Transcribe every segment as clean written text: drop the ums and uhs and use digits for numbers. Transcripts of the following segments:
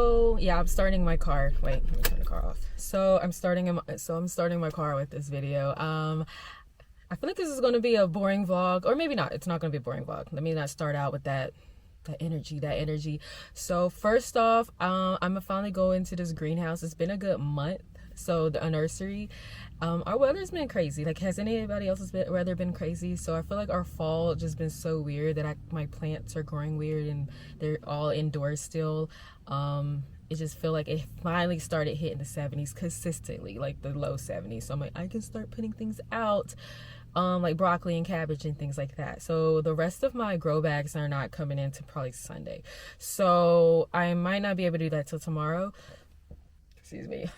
So yeah, I'm starting my car. Wait, let me turn the car off. I'm starting my car with this video. I feel like this is going to be a boring vlog, or maybe not. It's not going to be a boring vlog. Let me not start out with that energy. So first off, I'm gonna finally go into this greenhouse. It's been a good month. So the nursery, our weather's been crazy. Like, has anybody else's weather been crazy? So I feel like our fall just been so weird that my plants are growing weird and they're all indoors still. It just feel like it finally started hitting the 70s consistently, like the low 70s. So I'm like, I can start putting things out, like broccoli and cabbage and things like that. So the rest of my grow bags are not coming in to probably Sunday. So I might not be able to do that till tomorrow. Excuse me.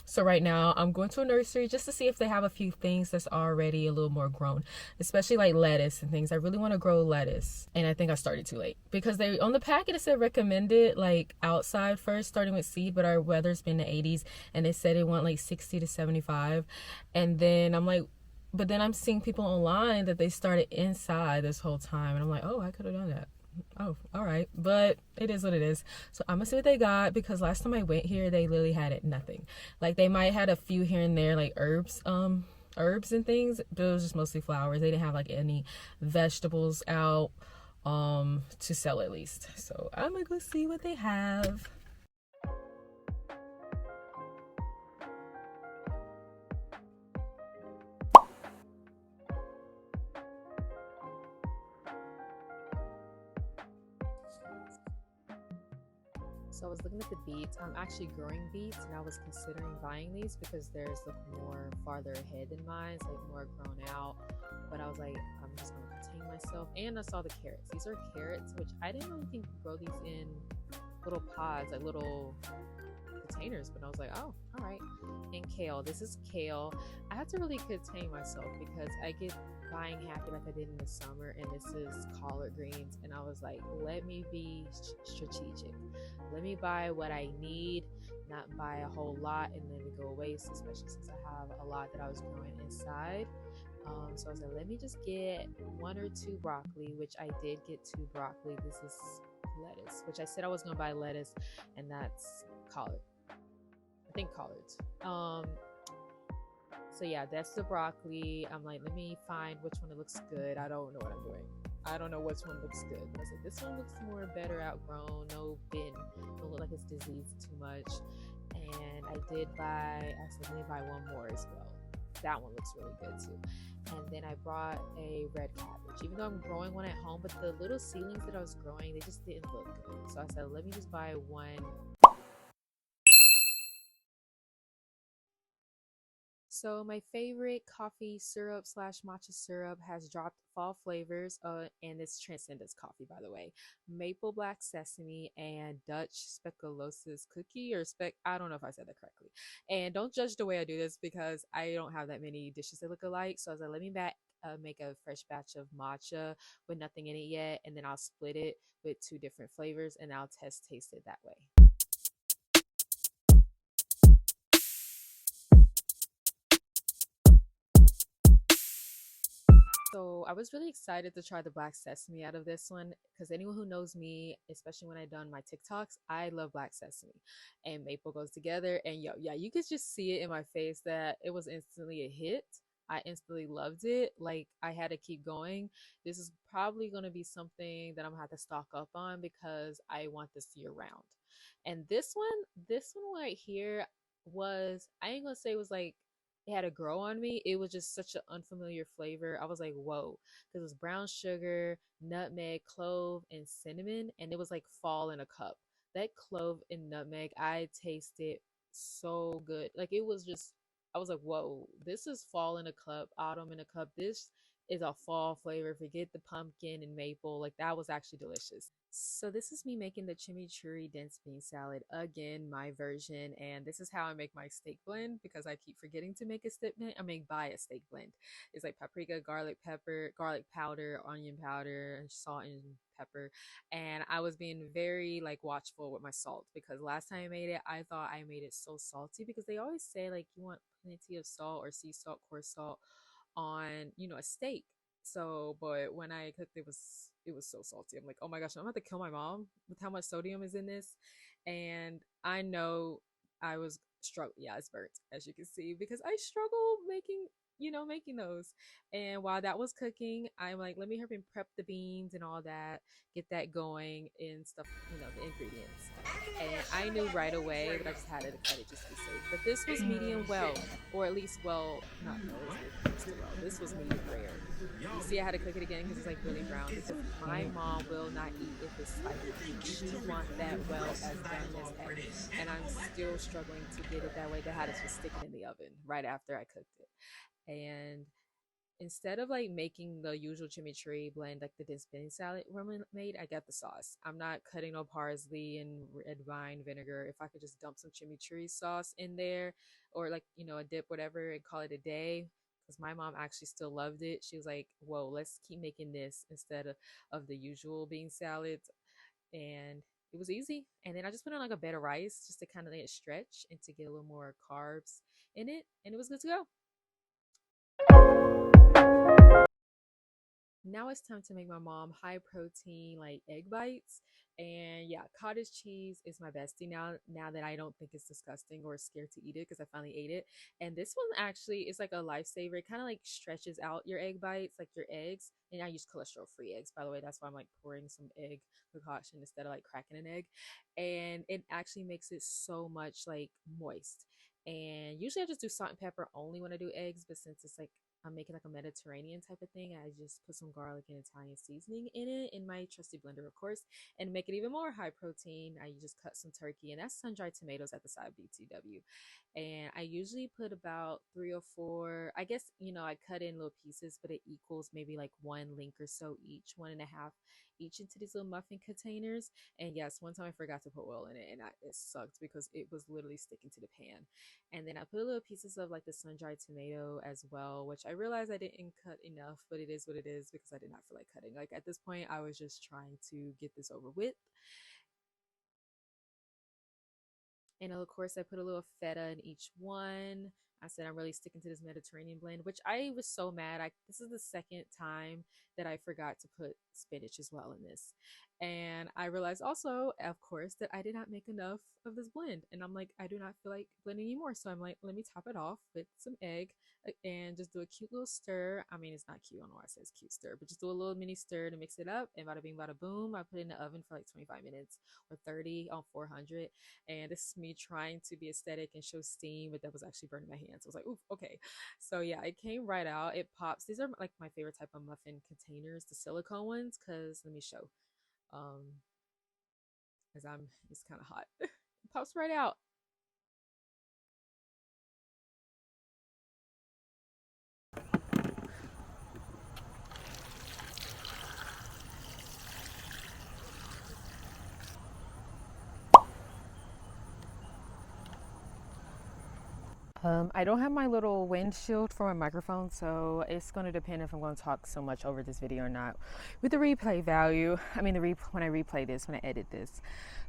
So right now I'm going to a nursery just to see if they have a few things that's already a little more grown, especially like lettuce and things. I really want to grow lettuce, and I think I started too late because they on the packet it said recommended like outside first, starting with seed, but our weather's been in the 80s and it said it went like 60 to 75, and then I'm like, but then I'm seeing people online that they started inside this whole time, and I'm like, oh, I could have done that. Oh, all right, but it is what it is. So I'm gonna see what they got, because last time I went here they literally had it nothing. Like, they might had a few here and there, like herbs and things, but it was just mostly flowers. They didn't have like any vegetables out to sell, at least. So I'm gonna go see what they have. So I was looking at the beets. I'm actually growing beets, and I was considering buying these because theirs look more farther ahead than mine. It's like more grown out. But I was like, I'm just gonna contain myself. And I saw the carrots. These are carrots, which I didn't really think to grow these in little pods, like little containers. But I was like, oh, all right. And kale. This is kale. I have to really contain myself because I get buying happy like I did in the summer, and this is collard greens, and I was like, let me be strategic. Let me buy what I need, not buy a whole lot and then it go waste, especially since I have a lot that I was growing inside. So I was like, let me just get 1 or 2 broccoli, which I did get 2 broccoli. This is lettuce, which I said I was gonna buy lettuce, and that's collard. I think collards. So yeah, that's the broccoli. I'm like, let me find which one that looks good. I don't know what I'm doing. I don't know which one looks good. But I said, this one looks more better outgrown. No bin. Don't look like it's diseased too much. And I did buy, I said, let me buy one more as well. That one looks really good too. And then I brought a red cabbage. Even though I'm growing one at home, but the little seedlings that I was growing, they just didn't look good. So I said, let me just buy one. So my favorite coffee syrup slash matcha syrup has dropped fall flavors, and it's Transcendence Coffee, by the way. Maple black sesame and Dutch speculosis cookie, or I don't know if I said that correctly. And don't judge the way I do this because I don't have that many dishes that look alike. So I was like, let me make a fresh batch of matcha with nothing in it yet, and then I'll split it with 2 different flavors, and I'll taste it that way. So I was really excited to try the black sesame out of this one because anyone who knows me, especially when I done my TikToks, I love black sesame and maple goes together. And yeah, you could just see it in my face that it was instantly a hit. I instantly loved it. Like, I had to keep going. This is probably going to be something that I'm gonna have to stock up on because I want this year round. And this one right here was, I ain't gonna say it was like it had to grow on me. It was just such an unfamiliar flavor. I was like, whoa, because it was brown sugar, nutmeg, clove, and cinnamon, and it was like fall in a cup. That clove and nutmeg, I tasted so good. Like, it was just, I was like, whoa, this is fall in a cup, autumn in a cup. This is a fall flavor. Forget the pumpkin and maple. Like, that was actually delicious. So this is me making the chimichurri dense bean salad again, my version, and this is how I make my steak blend because I keep forgetting to make a steak blend. I mean, buy a steak blend. It's like paprika, garlic pepper, garlic powder, onion powder, salt and pepper. And I was being very like watchful with my salt because last time I made it, I thought I made it so salty because they always say like you want plenty of salt or sea salt, coarse salt on, a steak. So, but when I cooked, it was it was so salty. I'm like, oh my gosh, I'm about to kill my mom with how much sodium is in this. And I know I was struggle. Yeah, it's burnt, as you can see, because I struggle making, making those. And while that was cooking, I'm like, let me help and prep the beans and all that, get that going and stuff, the ingredients. And I knew right away, but I just had to cut it just to be safe. But this was medium well, or at least well, not no, it wasn't even close to well. This was medium rare. You see, I had to cook it again because it's like really brown. Because my mom will not eat if it's like she want that well as done as heck, and I'm still struggling to get it that way. They had to just stick it in the oven right after I cooked it, and instead of like making the usual chimichurri blend like the spinach salad Roman made, I got the sauce. I'm not cutting no parsley and red wine vinegar. If I could just dump some chimichurri sauce in there, or like a dip, whatever, and call it a day. Because my mom actually still loved it. She was like, "Whoa, let's keep making this instead of the usual bean salads." And it was easy. And then I just put on like a bed of rice just to kind of let it stretch and to get a little more carbs in it, and it was good to go. Now it's time to make my mom high protein like egg bites. And yeah, cottage cheese is my bestie now that I don't think it's disgusting or scared to eat it because I finally ate it. And this one actually is like a lifesaver. It kind of like stretches out your egg bites, like your eggs. And I use cholesterol free eggs, by the way. That's why I'm like pouring some egg concoction instead of like cracking an egg. And it actually makes it so much like moist. And usually I just do salt and pepper only when I do eggs, but since it's like I'm making like a Mediterranean type of thing, I just put some garlic and Italian seasoning in it in my trusty blender, of course, and make it even more high protein. I just cut some turkey, and that's sun-dried tomatoes at the side, BTW. And I usually put about 3 or 4, I guess, I cut in little pieces, but it equals maybe like 1 link or so each, 1.5 each into these little muffin containers. And yes, one time I forgot to put oil in it, and it sucked because it was literally sticking to the pan. And then I put little pieces of like the sun-dried tomato as well, which I realized I didn't cut enough, but it is what it is because I did not feel like cutting. Like at this point, I was just trying to get this over with. And of course, I put a little feta in each one. I said I'm really sticking to this Mediterranean blend, which I was so mad. This is the second time that I forgot to put spinach as well in this. And I realized also, of course, that I did not make enough of this blend. And I'm like, I do not feel like blending anymore. So I'm like, let me top it off with some egg and just do a cute little stir. I mean, it's not cute. I don't know why I say it's cute stir, but just do a little mini stir to mix it up. And bada bing, bada boom. I put it in the oven for like 25 minutes or 30 on 400. And this is me trying to be aesthetic and show steam, but that was actually burning my hands. I was like, oof, okay. So yeah, it came right out. It pops. These are like my favorite type of muffin containers, the silicone ones, because let me show. As it's kind of hot. It pops right out. I don't have my little windshield for my microphone, so it's going to depend if I'm going to talk so much over this video or not. With the replay value, when I replay this, when I edit this.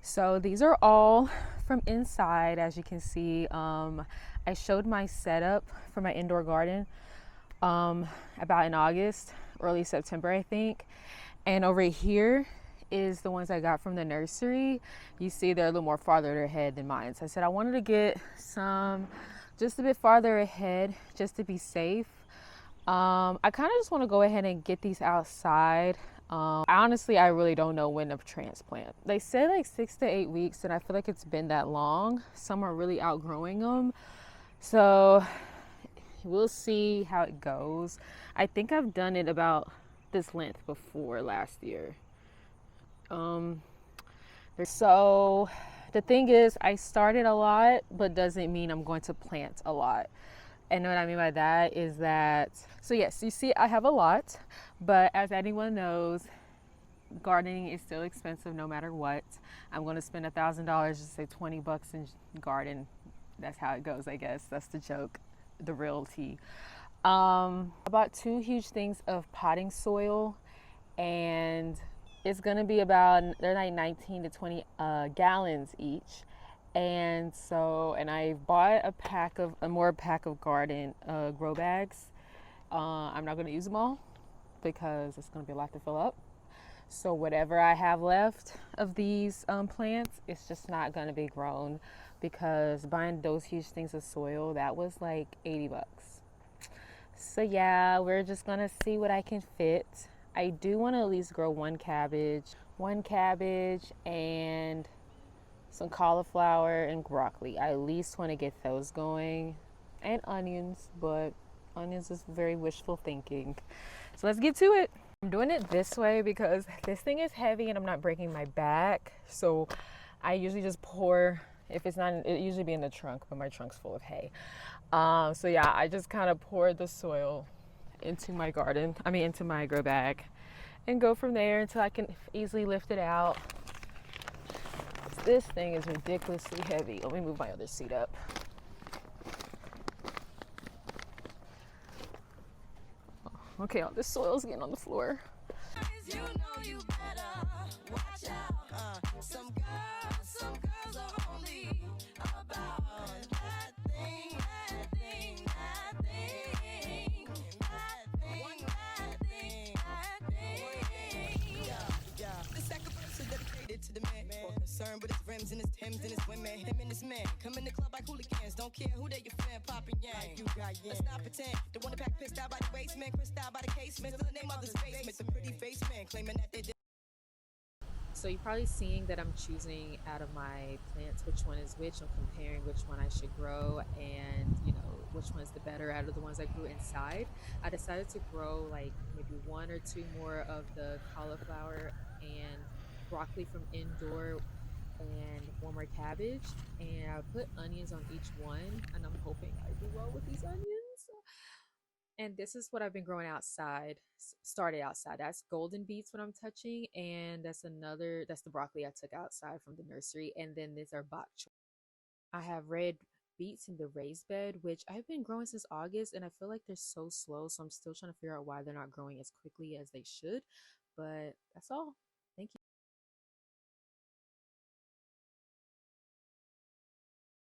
So these are all from inside, as you can see. I showed my setup for my indoor garden about in August, early September, I think. And over here is the ones I got from the nursery. You see they're a little more farther ahead than mine. So I said I wanted to get some just a bit farther ahead just to be safe. I kind of just want to go ahead and get these outside. Honestly, I really don't know when to transplant. They say like 6 to 8 weeks, and I feel like it's been that long. Some are really outgrowing them. So we'll see how it goes. I think I've done it about this length before last year. So the thing is, I started a lot, but doesn't mean I'm going to plant a lot. And what I mean by that is that, so yes, you see I have a lot, but as anyone knows, gardening is still expensive no matter what. I'm going to spend $1,000, just say 20 bucks in garden. That's how it goes, I guess. That's the joke, the real tea. I bought 2 huge things of potting soil, and it's going to be about, they're like 19 to 20 gallons each. And I bought a pack of garden grow bags. I'm not going to use them all because it's going to be a lot to fill up. So whatever I have left of these plants, it's just not gonna be grown because buying those huge things of soil, that was like 80 bucks. So yeah, we're just gonna see what I can fit. I do want to at least grow one cabbage and some cauliflower and broccoli. I at least want to get those going, and onions, but onions is very wishful thinking. So let's get to it. I'm doing it this way because this thing is heavy and I'm not breaking my back. So I usually just pour, if it's not, it usually be in the trunk, but my trunk's full of hay. So yeah, I just kind of pour the soil into my garden, into my grow bag, and go from there until I can easily lift it out. This thing is ridiculously heavy. Let me move my other seat up. Okay, all this soil's getting on the floor. You know you better watch out. Some girls are only about that thing. The sacrifice is dedicated to the man. More concerned with his rims and his Timbs and his women. Him and his man come in the club like hooligans. Don't care who they your fan, popping yang. You got yeah. Let's not pretend. The one that pack pissed out by the basement, crissed out by the casement. Still the name of his basement. The pretty face man claiming that they did. So you're probably seeing that I'm choosing out of my plants which one is which. I'm comparing which one I should grow and, which one is the better out of the ones I grew inside. I decided to grow like maybe one or two more of the cauliflower and broccoli from indoor and one more cabbage. And I put onions on each one and I'm hoping I do well with these onions. And this is what I've been growing outside, started outside. That's golden beets what I'm touching. And that's the broccoli I took outside from the nursery. And then these are bok choy. I have red beets in the raised bed, which I've been growing since August. And I feel like they're so slow. So I'm still trying to figure out why they're not growing as quickly as they should. But that's all.